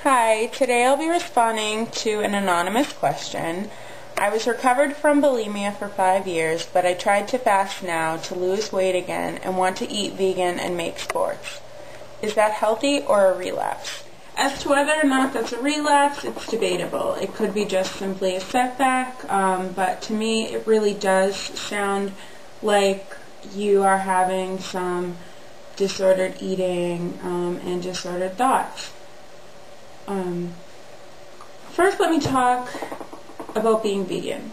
Hi, today I'll be responding to an anonymous question. I was recovered from bulimia for 5 years, but I tried to fast now to lose weight again and want to eat vegan and make sports. Is that healthy or a relapse? As to whether or not that's a relapse, it's debatable. It could be just simply a setback, but to me it really does sound like you are having some disordered eating and disordered thoughts. First, let me talk about being vegan.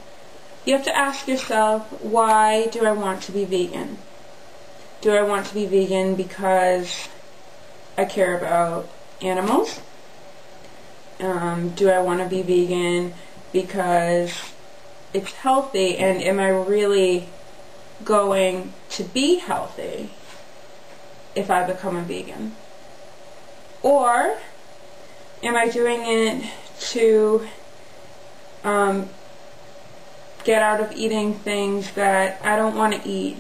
You have to ask yourself, why do I want to be vegan? Do I want to be vegan because I care about animals? Do I want to be vegan because it's healthy, and am I really going to be healthy if I become a vegan? Or am I doing it to get out of eating things that I don't want to eat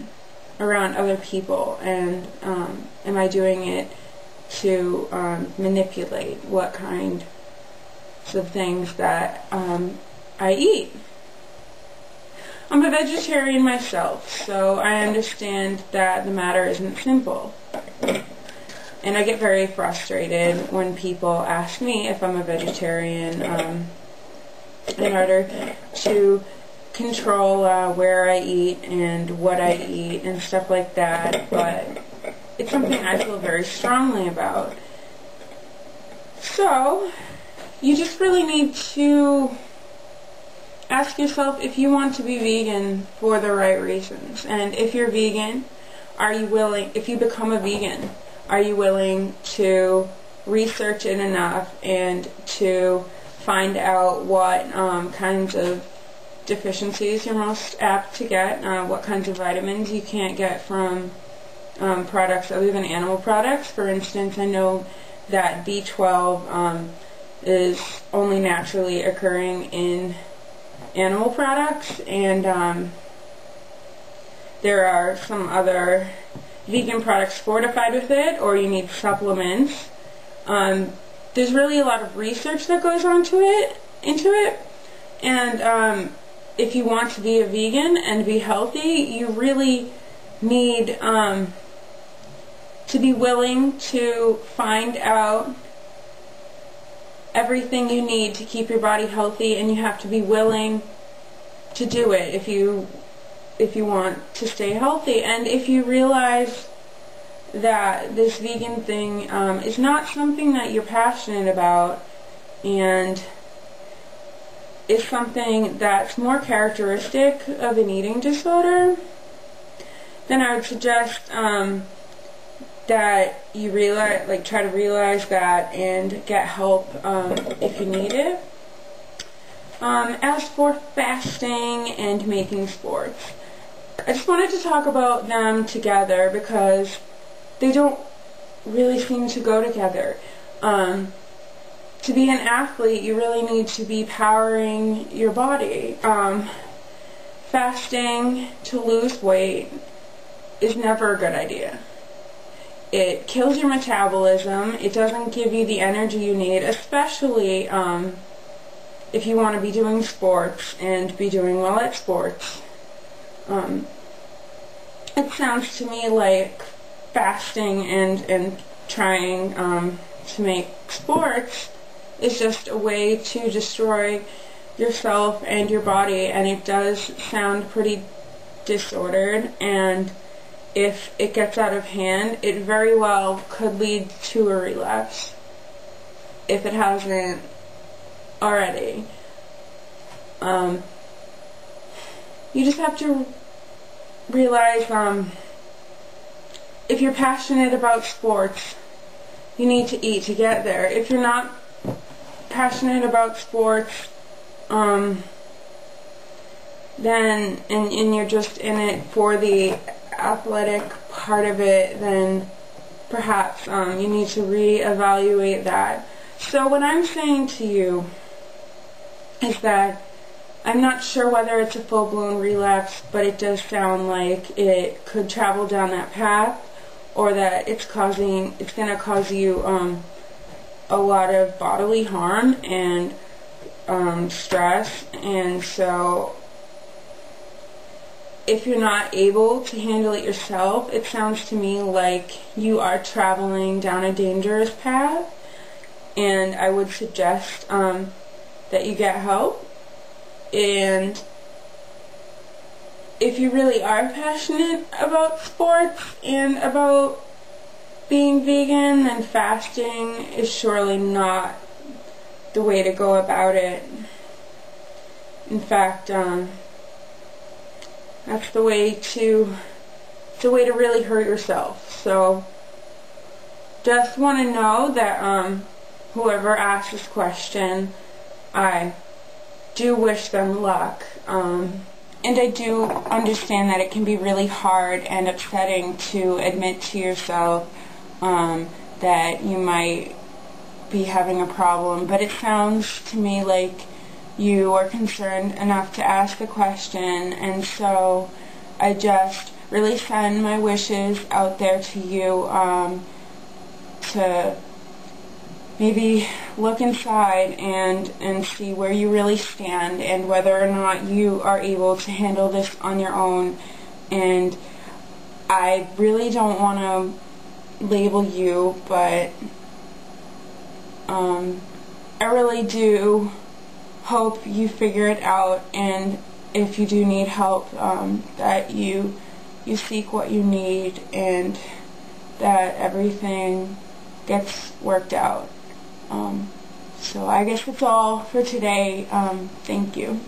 around other people? And am I doing it to manipulate what kind of things that I eat? I'm a vegetarian myself, so I understand that the matter isn't simple. And I get very frustrated when people ask me if I'm a vegetarian in order to control where I eat and what I eat and stuff like that, but it's something I feel very strongly about. So, you just really need to ask yourself if you want to be vegan for the right reasons. And if you're vegan, if you become a vegan, are you willing to research it enough and to find out what kinds of deficiencies you're most apt to get, what kinds of vitamins you can't get from products other than animal products? For instance, I know that B12 is only naturally occurring in animal products, and there are some other vegan products fortified with it, or you need supplements. There's really a lot of research that goes into it, and if you want to be a vegan and be healthy, you really need to be willing to find out everything you need to keep your body healthy, and you have to be willing to do it if you want to stay healthy. And if you realize that this vegan thing is not something that you're passionate about and is something that's more characteristic of an eating disorder, then I would suggest that you try to realize that and get help if you need it. As for fasting and making sports, I just wanted to talk about them together because they don't really seem to go together. To be an athlete, you really need to be powering your body. Fasting to lose weight is never a good idea. It kills your metabolism. It doesn't give you the energy you need, especially if you want to be doing sports and be doing well at sports. It sounds to me like fasting and trying to make sports is just a way to destroy yourself and your body, and it does sound pretty disordered, and if it gets out of hand, it very well could lead to a relapse if it hasn't already. You just have to realize if you're passionate about sports, you need to eat to get there. If you're not passionate about sports, then and you're just in it for the athletic part of it, then perhaps you need to reevaluate that. So what I'm saying to you is that I'm not sure whether it's a full-blown relapse, but it does sound like it could travel down that path, or that it's going to cause you a lot of bodily harm and stress, and so if you're not able to handle it yourself, it sounds to me like you are traveling down a dangerous path, and I would suggest that you get help. And if you really are passionate about sports and about being vegan, then fasting is surely not the way to go about it. In fact, that's the way to really hurt yourself. So just want to know that whoever asked this question, I do wish them luck. And I do understand that it can be really hard and upsetting to admit to yourself that you might be having a problem, but it sounds to me like you are concerned enough to ask the question, and so I just really send my wishes out there to you to maybe look inside and see where you really stand and whether or not you are able to handle this on your own. And I really don't want to label you, but I really do hope you figure it out, and if you do need help, that you seek what you need and that everything gets worked out. So I guess that's all for today. Thank you.